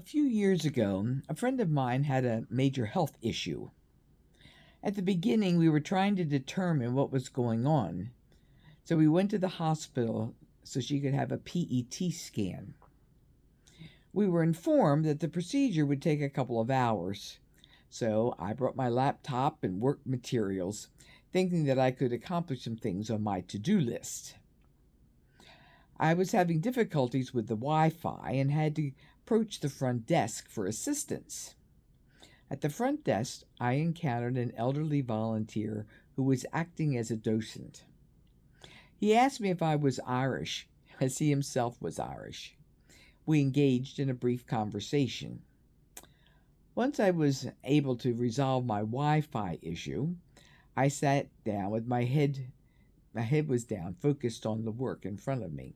A few years ago, a friend of mine had a major health issue. At the beginning, we were trying to determine what was going on, so we went to the hospital so she could have a PET scan. We were informed that the procedure would take a couple of hours, so I brought my laptop and work materials, thinking that I could accomplish some things on my to do list. I was having difficulties with the Wi Fi and had to approach the front desk for assistance. At the front desk, I encountered an elderly volunteer who was acting as a docent. He asked me if I was Irish, as he himself was Irish. We engaged in a brief conversation. Once I was able to resolve my Wi Fi issue, I sat down with my head was down, focused on the work in front of me.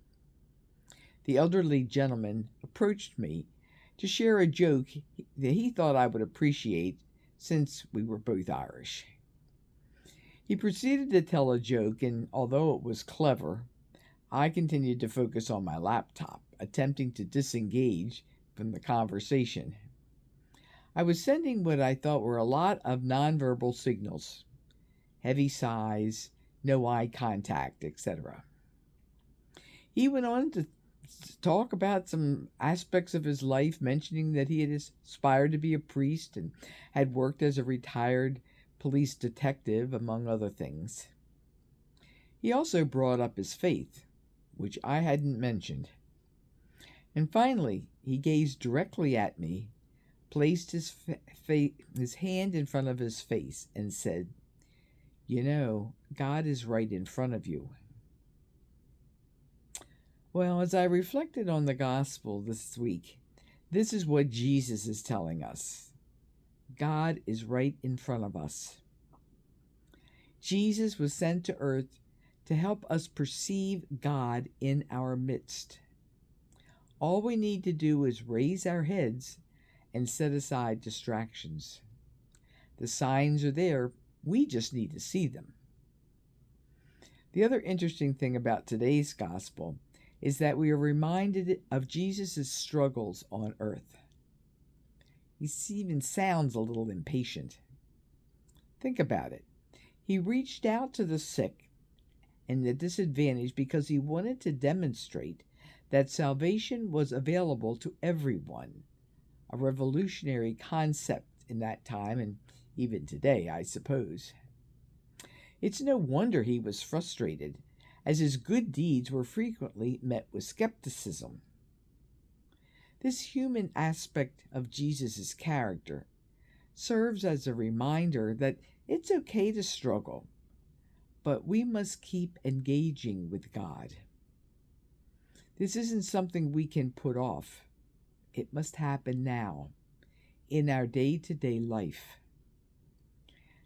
The elderly gentleman approached me to share a joke that he thought I would appreciate since we were both Irish. He proceeded to tell a joke, and although it was clever, I continued to focus on my laptop, attempting to disengage from the conversation. I was sending what I thought were a lot of nonverbal signals: heavy sighs, no eye contact, etc. He went on to talk about some aspects of his life, mentioning that he had aspired to be a priest and had worked as a retired police detective, among other things. He also brought up his faith, which I hadn't mentioned. And finally, he gazed directly at me, placed his hand in front of his face, and said, "You know, God is right in front of you." Well, as I reflected on the gospel this week, this is what Jesus is telling us: God is right in front of us. Jesus was sent to earth to help us perceive God in our midst. All we need to do is raise our heads and set aside distractions. The signs are there, we just need to see them. The other interesting thing about today's gospel is that we are reminded of Jesus' struggles on earth. He even sounds a little impatient. Think about it. He reached out to the sick and the disadvantaged because he wanted to demonstrate that salvation was available to everyone, a revolutionary concept in that time and even today, I suppose. It's no wonder he was frustrated, as his good deeds were frequently met with skepticism. This human aspect of Jesus' character serves as a reminder that it's okay to struggle, but we must keep engaging with God. This isn't something we can put off. It must happen now, in our day-to-day life.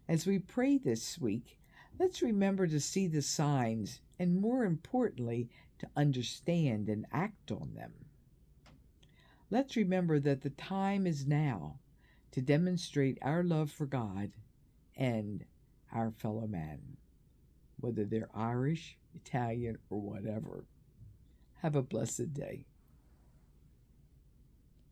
As we pray this week, let's remember to see the signs and, more importantly, to understand and act on them. Let's remember that the time is now to demonstrate our love for God and our fellow man, whether they're Irish, Italian, or whatever. Have a blessed day.